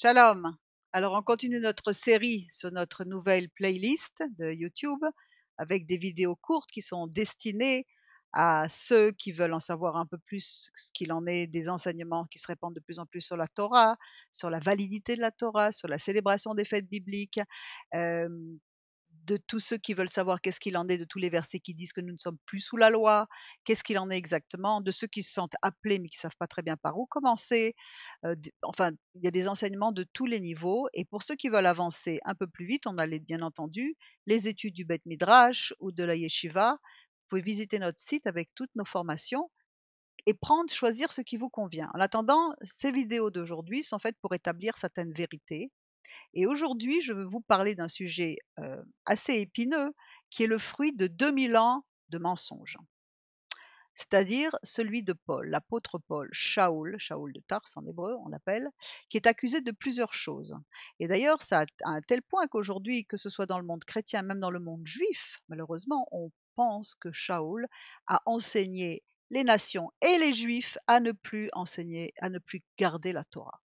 Shalom. Alors, on continue notre série sur notre nouvelle playlist de YouTube avec des vidéos courtes qui sont destinées à ceux qui veulent en savoir un peu plus ce qu'il en est des enseignements qui se répandent de plus en plus sur la Torah, sur la validité de la Torah, sur la célébration des fêtes bibliques, euh, de tous ceux qui veulent savoir qu'est-ce qu'il en est de tous les versets qui disent que nous ne sommes plus sous la loi, qu'est-ce qu'il en est exactement, de ceux qui se sentent appelés mais qui ne savent pas très bien par où commencer. Enfin, il y a des enseignements de tous les niveaux. Et pour ceux qui veulent avancer un peu plus vite, on a bien entendu les études du Beth Midrash ou de la Yeshiva. Vous pouvez visiter notre site avec toutes nos formations et choisir ce qui vous convient. En attendant, ces vidéos d'aujourd'hui sont faites pour établir certaines vérités. Et aujourd'hui, je veux vous parler d'un sujet assez épineux qui est le fruit de 2000 ans de mensonges, c'est-à-dire celui de Paul, l'apôtre Paul, Shaoul de Tars en hébreu, on l'appelle, qui est accusé de plusieurs choses. Et d'ailleurs, ça a un tel point qu'aujourd'hui, que ce soit dans le monde chrétien, même dans le monde juif, malheureusement, on pense que Shaoul a enseigné les nations et les juifs à ne plus enseigner, à ne plus garder la Torah.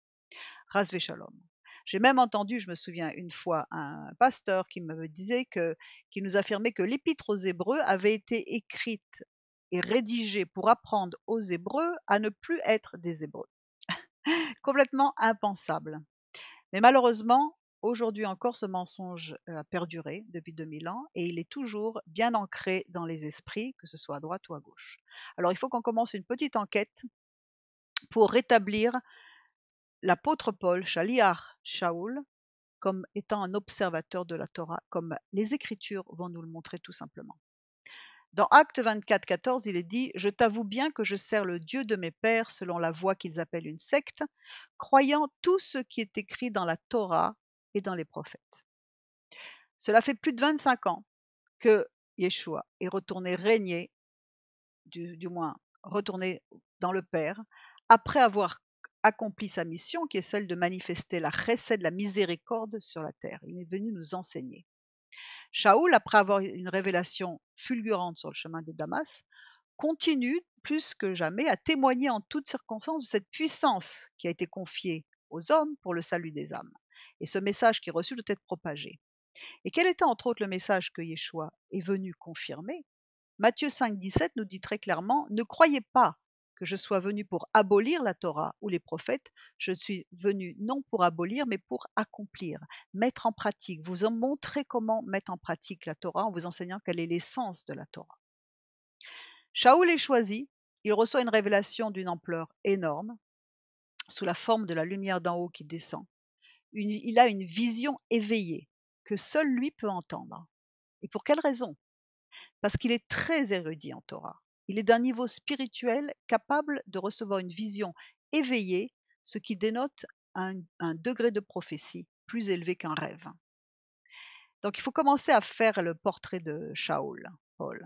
Ras Shalom. J'ai même entendu, je me souviens une fois, un pasteur qui me disait qui nous affirmait que l'épître aux Hébreux avait été écrite et rédigée pour apprendre aux Hébreux à ne plus être des Hébreux. Complètement impensable. Mais malheureusement, aujourd'hui encore, ce mensonge a perduré depuis 2000 ans et il est toujours bien ancré dans les esprits, que ce soit à droite ou à gauche. Alors il faut qu'on commence une petite enquête pour rétablir l'apôtre Paul, Shaliach Shaoul, comme étant un observateur de la Torah, comme les Écritures vont nous le montrer tout simplement. Dans Acte 24, 14, il est dit « Je t'avoue bien que je sers le Dieu de mes pères selon la voie qu'ils appellent une secte, croyant tout ce qui est écrit dans la Torah et dans les prophètes. » Cela fait plus de 25 ans que Yeshua est retourné régner, du moins retourné dans le Père, après avoir accompli sa mission qui est celle de manifester la chesed, la miséricorde sur la terre. Il est venu nous enseigner. Shaoul, après avoir eu une révélation fulgurante sur le chemin de Damas, continue plus que jamais à témoigner en toutes circonstances de cette puissance qui a été confiée aux hommes pour le salut des âmes. Et ce message qui est reçu doit être propagé. Et quel était entre autres le message que Yeshua est venu confirmer? Matthieu 5, 17 nous dit très clairement « Ne croyez pas que je sois venu pour abolir la Torah ou les prophètes, je suis venu non pour abolir, mais pour accomplir, mettre en pratique, vous en montrer comment mettre en pratique la Torah en vous enseignant quelle est l'essence de la Torah. » Shaoul est choisi, il reçoit une révélation d'une ampleur énorme, sous la forme de la lumière d'en haut qui descend. Il a une vision éveillée que seul lui peut entendre. Et pour quelle raison? Parce qu'il est très érudit en Torah. Il est d'un niveau spirituel capable de recevoir une vision éveillée, ce qui dénote un degré de prophétie plus élevé qu'un rêve. Donc il faut commencer à faire le portrait de Shaoul, Paul.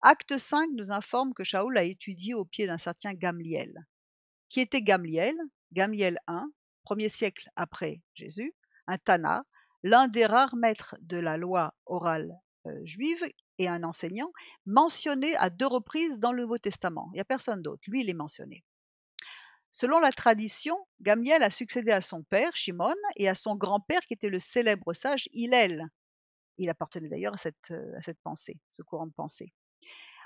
Acte 5 nous informe que Shaoul a étudié au pied d'un certain Gamliel. Qui était Gamliel? Gamliel I, 1er siècle après Jésus, un Tana, l'un des rares maîtres de la loi orale juive et un enseignant, mentionné à 2 reprises dans le Nouveau Testament. Il n'y a personne d'autre, lui il est mentionné. Selon la tradition, Gamliel a succédé à son père, Shimon, et à son grand-père qui était le célèbre sage Hillel. Il appartenait d'ailleurs à cette pensée, ce courant de pensée.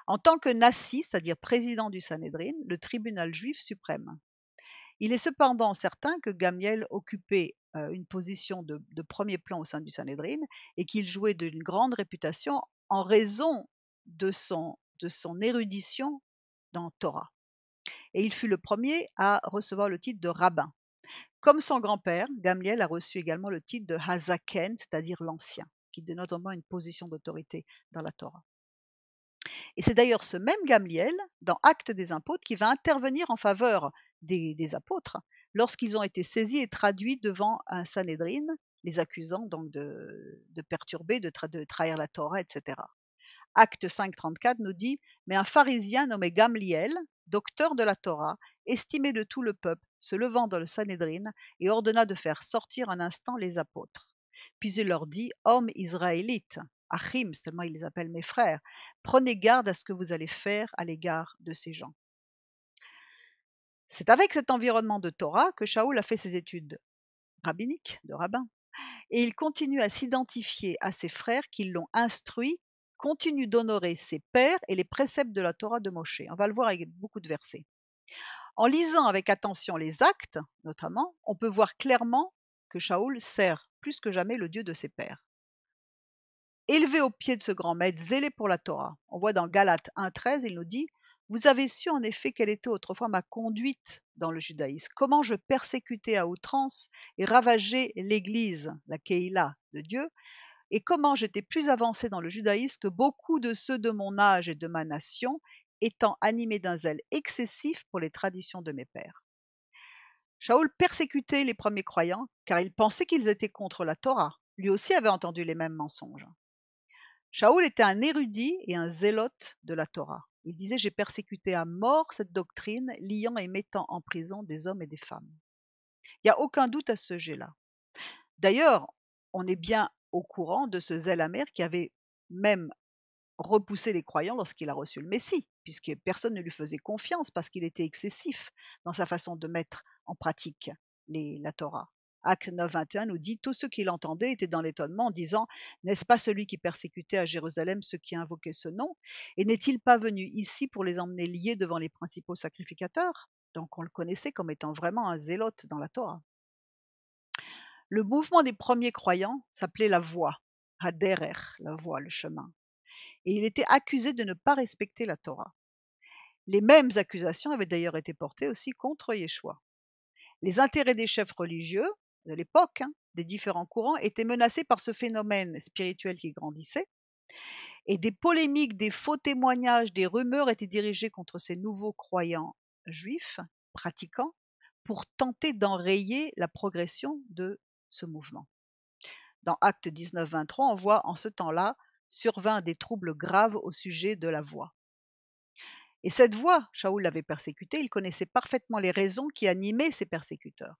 En tant que Nassi, c'est-à-dire président du Sanhédrin, le tribunal juif suprême. Il est cependant certain que Gamliel occupait une position de premier plan au sein du Sanhédrin et qu'il jouait d'une grande réputation en raison de son érudition dans Torah. Et il fut le premier à recevoir le titre de rabbin. Comme son grand-père, Gamliel a reçu également le titre de Hazaken, c'est-à-dire l'ancien, qui dénote notamment une position d'autorité dans la Torah. Et c'est d'ailleurs ce même Gamliel, dans Actes des apôtres, qui va intervenir en faveur des apôtres lorsqu'ils ont été saisis et traduits devant un Sanhédrin, les accusant donc de perturber, de trahir la Torah, etc. Acte 5, 34 nous dit « Mais un pharisien nommé Gamliel, docteur de la Torah, estimé de tout le peuple, se levant dans le Sanhédrin et ordonna de faire sortir un instant les apôtres. Puis il leur dit « Hommes israélites, Achim, seulement il les appelle mes frères, prenez garde à ce que vous allez faire à l'égard de ces gens. » C'est avec cet environnement de Torah que Shaoul a fait ses études rabbinique, de rabbin. Et il continue à s'identifier à ses frères qui l'ont instruit, continue d'honorer ses pères et les préceptes de la Torah de Moshe. On va le voir avec beaucoup de versets. En lisant avec attention les actes, notamment, on peut voir clairement que Shaoul sert plus que jamais le Dieu de ses pères. Élevé au pied de ce grand maître, zélé pour la Torah. On voit dans Galates 1,13, il nous dit: Vous avez su en effet quelle était autrefois ma conduite dans le judaïsme, comment je persécutais à outrance et ravageais l'Église, la Keïla de Dieu, et comment j'étais plus avancé dans le judaïsme que beaucoup de ceux de mon âge et de ma nation, étant animé d'un zèle excessif pour les traditions de mes pères. Shaoul persécutait les premiers croyants car il pensait qu'ils étaient contre la Torah. Lui aussi avait entendu les mêmes mensonges. Shaoul était un érudit et un zélote de la Torah. Il disait: J'ai persécuté à mort cette doctrine, liant et mettant en prison des hommes et des femmes. Il n'y a aucun doute à ce sujet-là. D'ailleurs, on est bien au courant de ce zèle amer qui avait même repoussé les croyants lorsqu'il a reçu le Messie, puisque personne ne lui faisait confiance parce qu'il était excessif dans sa façon de mettre en pratique la Torah. Acte 9, 21 nous dit: Tous ceux qui l'entendaient étaient dans l'étonnement en disant: N'est-ce pas celui qui persécutait à Jérusalem ceux qui invoquaient ce nom? Et n'est-il pas venu ici pour les emmener liés devant les principaux sacrificateurs? Donc on le connaissait comme étant vraiment un zélote dans la Torah. Le mouvement des premiers croyants s'appelait la voie, Haderer, la voie, le chemin. Et il était accusé de ne pas respecter la Torah. Les mêmes accusations avaient d'ailleurs été portées aussi contre Yeshua. Les intérêts des chefs religieux de l'époque, des différents courants, étaient menacés par ce phénomène spirituel qui grandissait, et des polémiques, des faux témoignages, des rumeurs étaient dirigés contre ces nouveaux croyants juifs, pratiquants, pour tenter d'enrayer la progression de ce mouvement. Dans Actes 19, 23, on voit en ce temps-là survint des troubles graves au sujet de la voie. Et cette voie, Shaoul l'avait persécutée, il connaissait parfaitement les raisons qui animaient ses persécuteurs.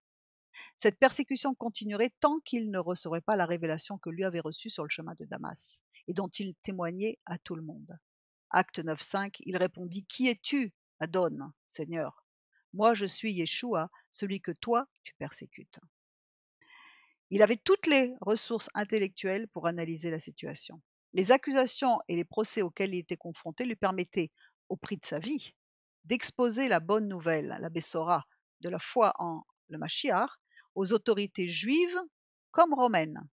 Cette persécution continuerait tant qu'il ne recevrait pas la révélation que lui avait reçue sur le chemin de Damas et dont il témoignait à tout le monde. Acte 9, 5, il répondit: Qui es-tu, Adon, Seigneur? Moi, je suis Yeshua, celui que toi, tu persécutes. Il avait toutes les ressources intellectuelles pour analyser la situation. Les accusations et les procès auxquels il était confronté lui permettaient, au prix de sa vie, d'exposer la bonne nouvelle, la Bessora, de la foi en le Mashiach, aux autorités juives comme romaines.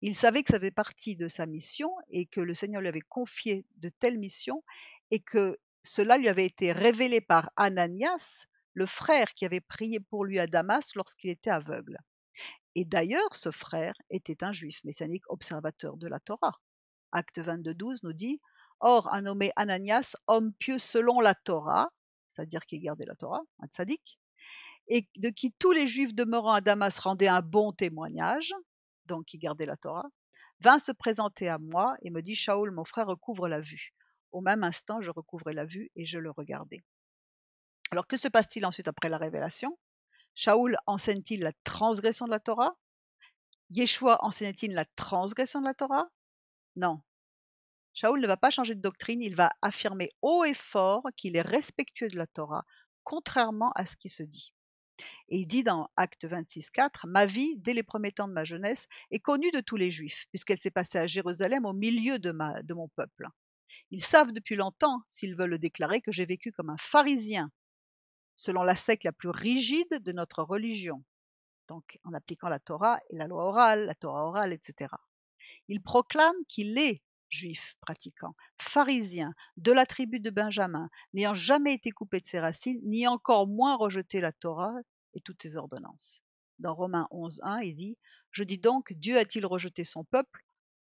Il savait que ça faisait partie de sa mission et que le Seigneur lui avait confié de telles missions et que cela lui avait été révélé par Ananias, le frère qui avait prié pour lui à Damas lorsqu'il était aveugle. Et d'ailleurs, ce frère était un juif messianique observateur de la Torah. Acte 22, 12 nous dit: Or, un nommé Ananias, homme pieux selon la Torah, c'est-à-dire qui gardait la Torah, un tzaddik, et de qui tous les juifs demeurant à Damas rendaient un bon témoignage, donc qui gardait la Torah, vint se présenter à moi et me dit: Shaoul, mon frère recouvre la vue. Au même instant, je recouvrais la vue et je le regardais. Alors, que se passe-t-il ensuite après la révélation? Shaoul enseigne-t-il la transgression de la Torah? Yeshua enseignait-il la transgression de la Torah? Non. Shaoul ne va pas changer de doctrine, il va affirmer haut et fort qu'il est respectueux de la Torah, contrairement à ce qui se dit. Et il dit dans Acte 26, 4, Ma vie, dès les premiers temps de ma jeunesse, est connue de tous les Juifs, puisqu'elle s'est passée à Jérusalem au milieu de mon peuple. Ils savent depuis longtemps, s'ils veulent le déclarer, que j'ai vécu comme un pharisien, selon la secte la plus rigide de notre religion, donc en appliquant la Torah et la loi orale, la Torah orale, etc. Il proclame qu'il est juif pratiquant, pharisien, de la tribu de Benjamin, n'ayant jamais été coupé de ses racines, ni encore moins rejeté la Torah et toutes ses ordonnances. Dans Romains 11.1, il dit: Je dis donc, Dieu a-t-il rejeté son peuple?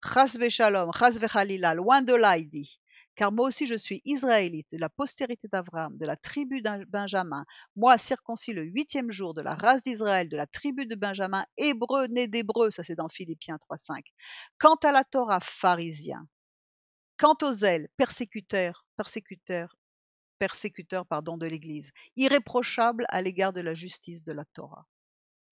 Chas v'shalom, chas v'chalila, loin de là, il dit. Car moi aussi je suis israélite, de la postérité d'Abraham, de la tribu de Benjamin, moi circoncis le 8e jour, de la race d'Israël, de la tribu de Benjamin, hébreu, né d'hébreu, ça c'est dans Philippiens 3.5. Quant à la Torah, pharisien. Quant aux zèles, persécuteur de l'Église, irréprochable à l'égard de la justice de la Torah.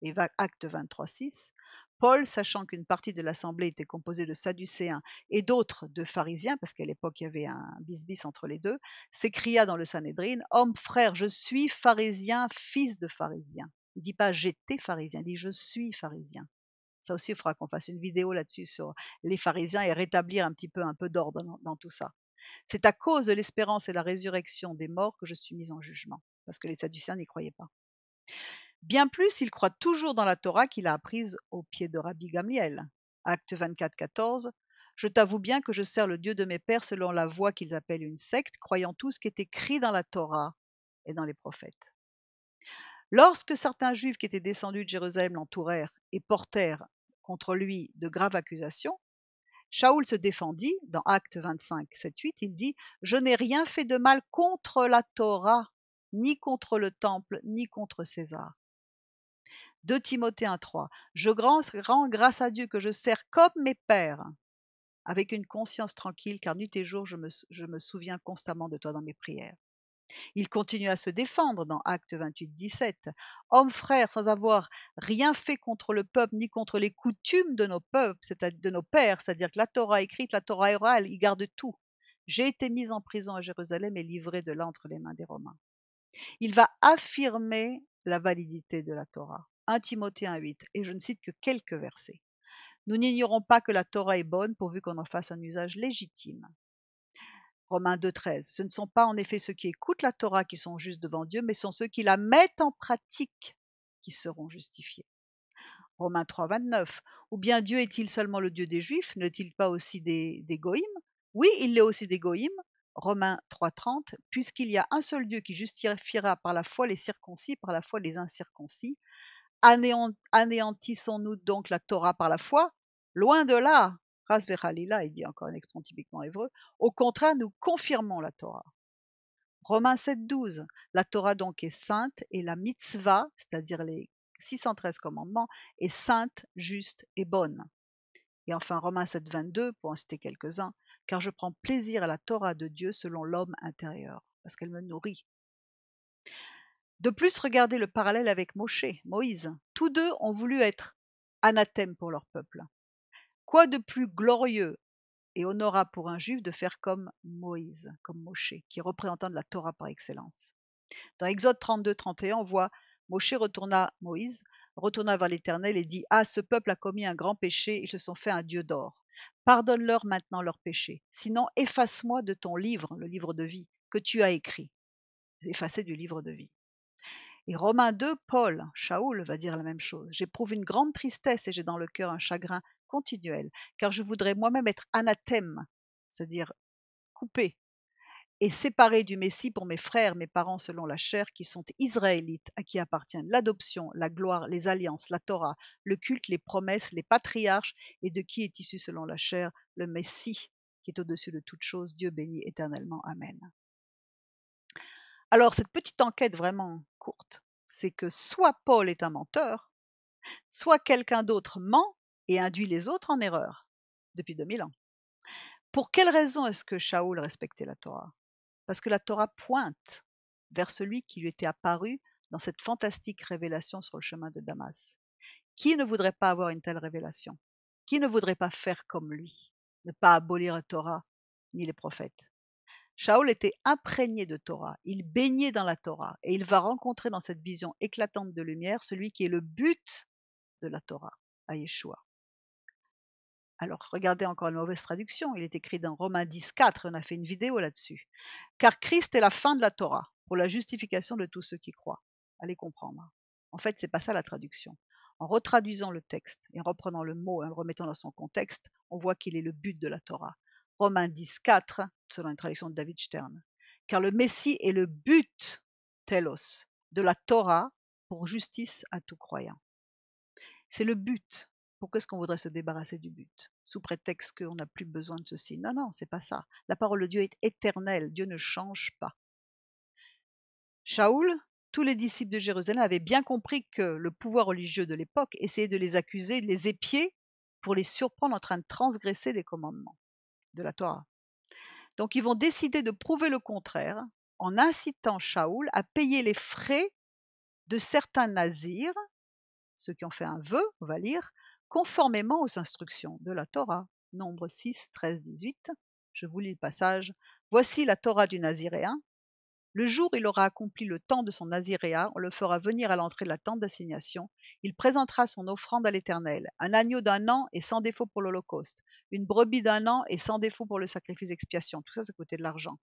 Et Acte 23.6, Paul, sachant qu'une partie de l'assemblée était composée de sadducéens et d'autres de pharisiens, parce qu'à l'époque il y avait un bis-bis entre les deux, s'écria dans le Sanhédrin: Homme frère, je suis pharisien, fils de pharisien. Il dit pas j'étais pharisien, il dit je suis pharisien. Ça aussi, il faudra qu'on fasse une vidéo là-dessus sur les pharisiens et rétablir un peu d'ordre dans tout ça. C'est à cause de l'espérance et la résurrection des morts que je suis mis en jugement, parce que les Sadducéens n'y croyaient pas. Bien plus, il croit toujours dans la Torah qu'il a apprise au pied de Rabbi Gamliel. Acte 24, 14. Je t'avoue bien que je sers le Dieu de mes pères selon la voie qu'ils appellent une secte, croyant tout ce qui est écrit dans la Torah et dans les prophètes. Lorsque certains juifs qui étaient descendus de Jérusalem l'entourèrent et portèrent contre lui de graves accusations, Shaoul se défendit. Dans Acte 25, 7, 8, il dit « Je n'ai rien fait de mal contre la Torah, ni contre le temple, ni contre César. » 2 Timothée 1, 3. Je rends grâce à Dieu que je sers comme mes pères, avec une conscience tranquille, car nuit et jour je me souviens constamment de toi dans mes prières. Il continue à se défendre dans Acte 28, 17. Hommes frères, sans avoir rien fait contre le peuple ni contre les coutumes de nos peuples, de nos pères, c'est-à-dire que la Torah écrite, la Torah orale, il garde tout. J'ai été mis en prison à Jérusalem et livré de là entre les mains des Romains. Il va affirmer la validité de la Torah. 1 Timothée 1, 8, et je ne cite que quelques versets. Nous n'ignorons pas que la Torah est bonne pourvu qu'on en fasse un usage légitime. Romains 2, 13. Ce ne sont pas en effet ceux qui écoutent la Torah qui sont justes devant Dieu, mais sont ceux qui la mettent en pratique qui seront justifiés. Romains 3, 29. Ou bien Dieu est-il seulement le Dieu des Juifs? N'est-il pas aussi des Goïms? Oui, il l'est aussi des Goïms. Romains 3, 30. Puisqu'il y a un seul Dieu qui justifiera par la foi les circoncis, par la foi les incirconcis, anéantissons-nous donc la Torah par la foi? Loin de là, Ras vechalila, il dit encore un expression typiquement hébreu. Au contraire, nous confirmons la Torah. Romains 7, 12. La Torah donc est sainte et la mitzvah, c'est-à-dire les 613 commandements, est sainte, juste et bonne. Et enfin Romains 7, 22, pour en citer quelques-uns, car je prends plaisir à la Torah de Dieu selon l'homme intérieur, parce qu'elle me nourrit. De plus, regardez le parallèle avec Moïse. Tous deux ont voulu être anathèmes pour leur peuple. Quoi de plus glorieux et honorable pour un juif de faire comme Moïse, comme Moshe, qui est représentant de la Torah par excellence. Dans Exode 32, 31, on voit Moïse retourna vers l'Éternel et dit « Ah, ce peuple a commis un grand péché, ils se sont fait un dieu d'or. Pardonne-leur maintenant leur péché, sinon efface-moi de ton livre, le livre de vie, que tu as écrit. » Effacé du livre de vie. Et Romains 2, Paul, Shaoul, va dire la même chose. J'éprouve une grande tristesse et j'ai dans le cœur un chagrin continuel, car je voudrais moi-même être anathème, c'est-à-dire coupé, et séparé du Messie pour mes frères, mes parents selon la chair, qui sont israélites, à qui appartiennent l'adoption, la gloire, les alliances, la Torah, le culte, les promesses, les patriarches, et de qui est issu selon la chair le Messie, qui est au-dessus de toute chose, Dieu béni éternellement. Amen. Alors, cette petite enquête vraiment courte, c'est que soit Paul est un menteur, soit quelqu'un d'autre ment et induit les autres en erreur depuis 2000 ans. Pour quelle raison est-ce que Shaoul respectait la Torah? Parce que la Torah pointe vers celui qui lui était apparu dans cette fantastique révélation sur le chemin de Damas. Qui ne voudrait pas avoir une telle révélation? Qui ne voudrait pas faire comme lui, ne pas abolir la Torah ni les prophètes? Shaoul était imprégné de Torah, il baignait dans la Torah et il va rencontrer dans cette vision éclatante de lumière celui qui est le but de la Torah, à Yeshua. Alors regardez encore une mauvaise traduction, il est écrit dans Romains 10, 4, on a fait une vidéo là-dessus. Car Christ est la fin de la Torah pour la justification de tous ceux qui croient. Allez comprendre. En fait, c'est pas ça la traduction. En retraduisant le texte et en reprenant le mot et en le remettant dans son contexte, on voit qu'il est le but de la Torah. Romains 10, 4, selon une traduction de David Stern. Car le Messie est le but, telos, de la Torah pour justice à tout croyant. C'est le but. Pourquoi est-ce qu'on voudrait se débarrasser du but? Sous prétexte qu'on n'a plus besoin de ceci. Non, non, c'est pas ça. La parole de Dieu est éternelle. Dieu ne change pas. Shaoul, tous les disciples de Jérusalem avaient bien compris que le pouvoir religieux de l'époque essayait de les accuser, de les épier pour les surprendre en train de transgresser des commandements de la Torah. Donc ils vont décider de prouver le contraire en incitant Shaoul à payer les frais de certains nazirs, ceux qui ont fait un vœu, on va lire, conformément aux instructions de la Torah. Nombre 6, 13, 18. Je vous lis le passage. Voici la Torah du Naziréen. Le jour où il aura accompli le temps de son naziréat, on le fera venir à l'entrée de la tente d'assignation. Il présentera son offrande à l'Éternel, un agneau d'un an et sans défaut pour l'Holocauste, une brebis d'un an et sans défaut pour le sacrifice d'expiation. Tout ça, ça coûtait de l'argent.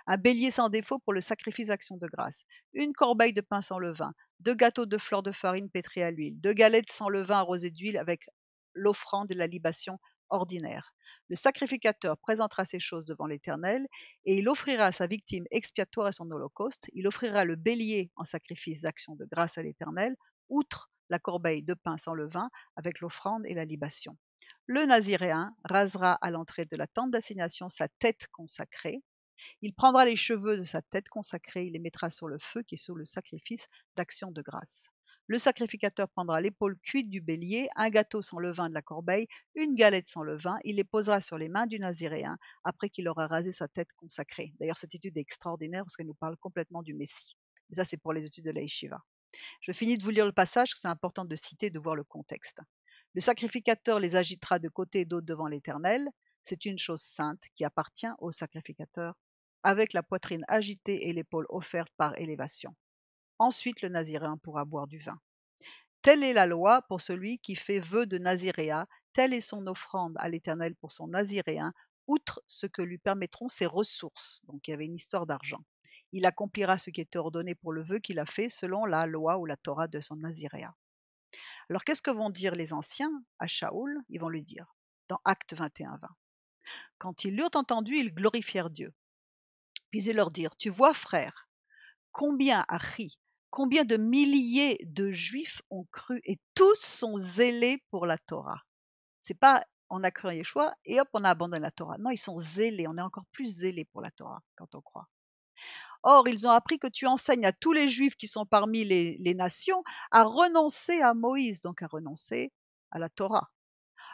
Un bélier sans défaut pour le sacrifice d'action de grâce, une corbeille de pain sans levain, 2 gâteaux de fleurs de farine pétries à l'huile, 2 galettes sans levain arrosées d'huile avec l'offrande et la libation ordinaire. Le sacrificateur présentera ces choses devant l'Éternel et il offrira à sa victime expiatoire et son holocauste. Il offrira le bélier en sacrifice d'action de grâce à l'Éternel, outre la corbeille de pain sans levain avec l'offrande et la libation. Le Naziréen rasera à l'entrée de la tente d'assignation sa tête consacrée. Il prendra les cheveux de sa tête consacrée, il les mettra sur le feu qui est sur le sacrifice d'action de grâce. Le sacrificateur prendra l'épaule cuite du bélier, un gâteau sans levain de la corbeille, une galette sans levain, il les posera sur les mains du Naziréen après qu'il aura rasé sa tête consacrée. D'ailleurs, cette étude est extraordinaire parce qu'elle nous parle complètement du Messie. Et ça, c'est pour les études de la Yeshiva. Je finis de vous lire le passage, parce que c'est important de citer et de voir le contexte. Le sacrificateur les agitera de côté et d'autre devant l'Éternel. C'est une chose sainte qui appartient au sacrificateur, avec la poitrine agitée et l'épaule offerte par élévation. Ensuite, le naziréen pourra boire du vin. Telle est la loi pour celui qui fait vœu de naziréat, telle est son offrande à l'Éternel pour son naziréen, outre ce que lui permettront ses ressources. Donc il y avait une histoire d'argent. Il accomplira ce qui était ordonné pour le vœu qu'il a fait selon la loi ou la Torah de son naziréat. Alors qu'est-ce que vont dire les anciens à Shaoul? Ils vont lui dire, dans Acte 21-20. Quand ils l'eurent entendu, ils glorifièrent Dieu. Puis ils leur dirent, tu vois frère, combien combien de milliers de juifs ont cru et tous sont zélés pour la Torah. C'est pas on a cru en Yeshua et hop on a abandonné la Torah. Non, ils sont zélés, on est encore plus zélés pour la Torah quand on croit. Or, ils ont appris que tu enseignes à tous les juifs qui sont parmi les nations à renoncer à Moïse, donc à renoncer à la Torah,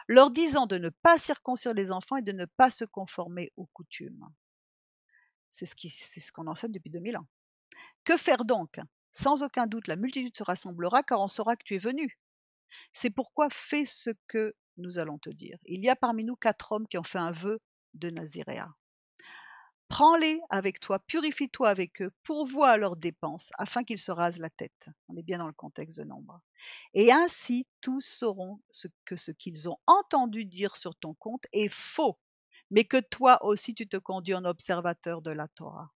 leur disant de ne pas circoncire les enfants et de ne pas se conformer aux coutumes. C'est ce qu'on enseigne depuis 2000 ans. Que faire donc? Sans aucun doute, la multitude se rassemblera car on saura que tu es venu. C'est pourquoi fais ce que nous allons te dire. Il y a parmi nous 4 hommes qui ont fait un vœu de Naziréa. Prends-les avec toi, purifie-toi avec eux, pourvois à leurs dépenses, afin qu'ils se rasent la tête. On est bien dans le contexte de Nombre. Et ainsi, tous sauront que ce qu'ils ont entendu dire sur ton compte est faux, mais que toi aussi tu te conduis en observateur de la Torah.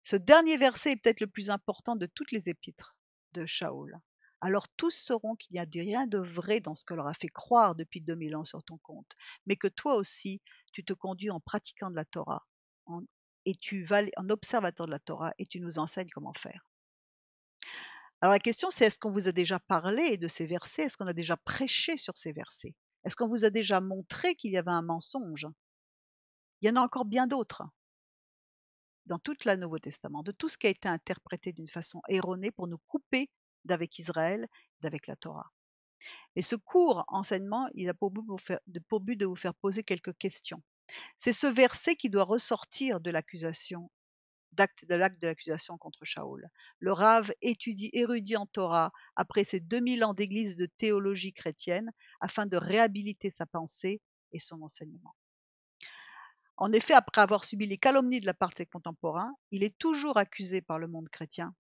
Ce dernier verset est peut-être le plus important de toutes les épîtres de Shaoul. Alors tous sauront qu'il n'y a rien de vrai dans ce que leur a fait croire depuis 2000 ans sur ton compte, mais que toi aussi, tu te conduis en pratiquant de la Torah, et tu vas en observateur de la Torah, et tu nous enseignes comment faire. Alors la question c'est, est-ce qu'on vous a déjà parlé de ces versets? Est-ce qu'on a déjà prêché sur ces versets? Est-ce qu'on vous a déjà montré qu'il y avait un mensonge? Il y en a encore bien d'autres dans tout le Nouveau Testament, de tout ce qui a été interprété d'une façon erronée pour nous couper d'avec Israël, d'avec la Torah. Et ce court enseignement, il a pour but de vous faire poser quelques questions. C'est ce verset qui doit ressortir de l'accusation, de l'acte de l'accusation contre Shaoul. Le Rav érudit en Torah après ses 2000 ans d'église de théologie chrétienne afin de réhabiliter sa pensée et son enseignement. En effet, après avoir subi les calomnies de la part de ses contemporains, il est toujours accusé par le monde chrétien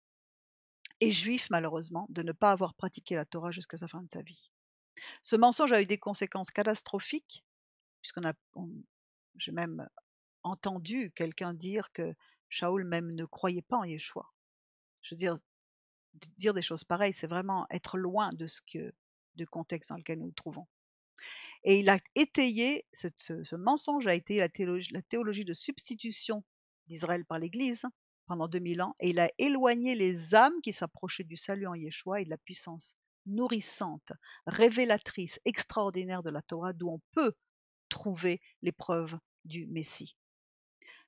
et juif malheureusement de ne pas avoir pratiqué la Torah jusqu'à sa fin de sa vie. Ce mensonge a eu des conséquences catastrophiques, j'ai même entendu quelqu'un dire que Shaoul même ne croyait pas en Yeshua. Je veux dire des choses pareilles, c'est vraiment être loin du contexte dans lequel nous nous trouvons. Et il a étayé, ce mensonge a été la théologie de substitution d'Israël par l'Église pendant 2000 ans, et il a éloigné les âmes qui s'approchaient du salut en Yeshua et de la puissance nourrissante, révélatrice, extraordinaire de la Torah, d'où on peut trouver les preuves du Messie.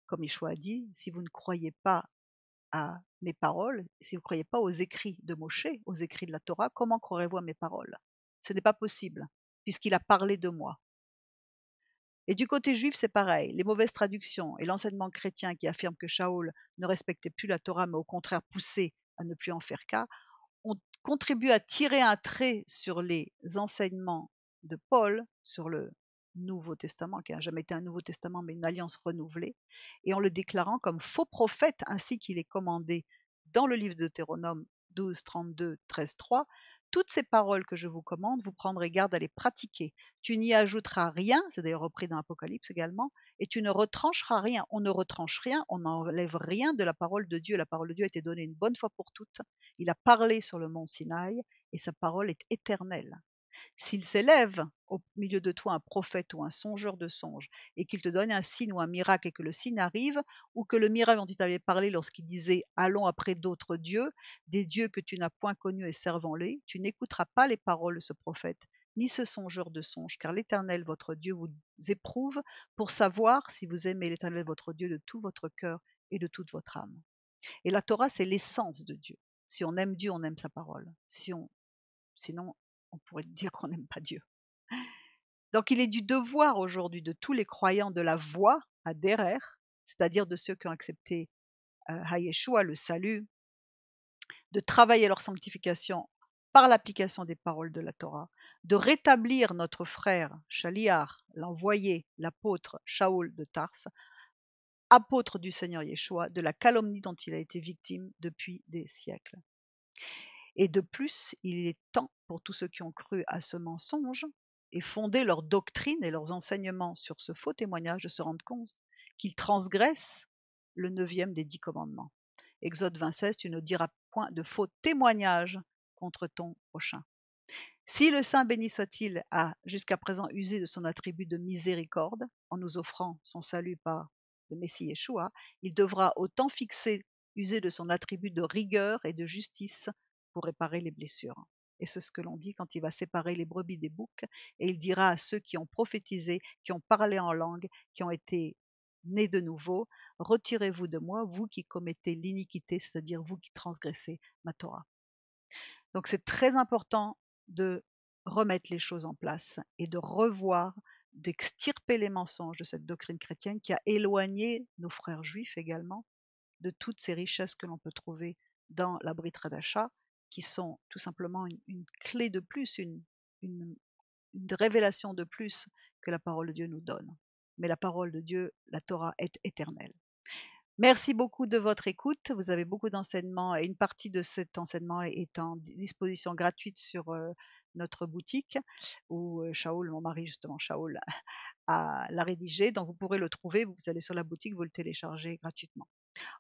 Comme Yeshua a dit, si vous ne croyez pas à mes paroles, si vous ne croyez pas aux écrits de Moshe, aux écrits de la Torah, comment croirez-vous à mes paroles? Ce n'est pas possible, puisqu'il a parlé de moi. Et du côté juif, c'est pareil. Les mauvaises traductions et l'enseignement chrétien qui affirme que Shaoul ne respectait plus la Torah, mais au contraire poussait à ne plus en faire cas, ont contribué à tirer un trait sur les enseignements de Paul, sur Nouveau Testament, qui n'a jamais été un Nouveau Testament, mais une alliance renouvelée, et en le déclarant comme faux prophète, ainsi qu'il est commandé dans le livre de Deutéronome 12, 32, 13, 3. Toutes ces paroles que je vous commande, vous prendrez garde à les pratiquer. Tu n'y ajouteras rien, c'est d'ailleurs repris dans l'Apocalypse également, et tu ne retrancheras rien. On ne retranche rien, on n'enlève rien de la parole de Dieu. La parole de Dieu a été donnée une bonne fois pour toutes. Il a parlé sur le mont Sinaï, et sa parole est éternelle. S'il s'élève au milieu de toi un prophète ou un songeur de songes, et qu'il te donne un signe ou un miracle et que le signe arrive, ou que le miracle dont il t'avait parlé lorsqu'il disait allons après d'autres dieux, des dieux que tu n'as point connus et servons-les, tu n'écouteras pas les paroles de ce prophète, ni ce songeur de songes, car l'Éternel votre Dieu vous éprouve pour savoir si vous aimez l'Éternel votre Dieu de tout votre cœur et de toute votre âme. Et la Torah, c'est l'essence de Dieu. Si on aime Dieu, on aime sa parole. Sinon, on pourrait dire qu'on n'aime pas Dieu. Donc, il est du devoir aujourd'hui de tous les croyants de la voie à Derer, c'est-à-dire de ceux qui ont accepté Hayeshua, le salut, de travailler leur sanctification par l'application des paroles de la Torah, de rétablir notre frère Shaliar, l'envoyé, l'apôtre Shaoul de Tars, apôtre du Seigneur Yeshua, de la calomnie dont il a été victime depuis des siècles. Et de plus, il est temps pour tous ceux qui ont cru à ce mensonge et fondé leur doctrine et leurs enseignements sur ce faux témoignage de se rendre compte qu'ils transgressent le 9e des 10 commandements. Exode 26, tu ne diras point de faux témoignage contre ton prochain. Si le Saint béni soit-il a jusqu'à présent usé de son attribut de miséricorde en nous offrant son salut par le Messie Yeshua, il devra autant fixer, user de son attribut de rigueur et de justice pour réparer les blessures. Et c'est ce que l'on dit quand il va séparer les brebis des boucs, et il dira à ceux qui ont prophétisé, qui ont parlé en langue, qui ont été nés de nouveau, retirez-vous de moi, vous qui commettez l'iniquité, c'est-à-dire vous qui transgressez ma Torah. Donc c'est très important de remettre les choses en place et de revoir, d'extirper les mensonges de cette doctrine chrétienne qui a éloigné nos frères juifs également de toutes ces richesses que l'on peut trouver dans la Brit Hadasha, qui sont tout simplement une clé de plus, une révélation de plus que la parole de Dieu nous donne. Mais la parole de Dieu, la Torah, est éternelle. Merci beaucoup de votre écoute. Vous avez beaucoup d'enseignements et une partie de cet enseignement est en disposition gratuite sur notre boutique où Shaoul, mon mari justement, Shaoul, l'a rédigé. Donc vous pourrez le trouver, vous allez sur la boutique, vous le téléchargez gratuitement.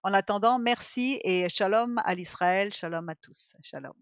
En attendant, merci et shalom à l'Israël, shalom à tous. Shalom.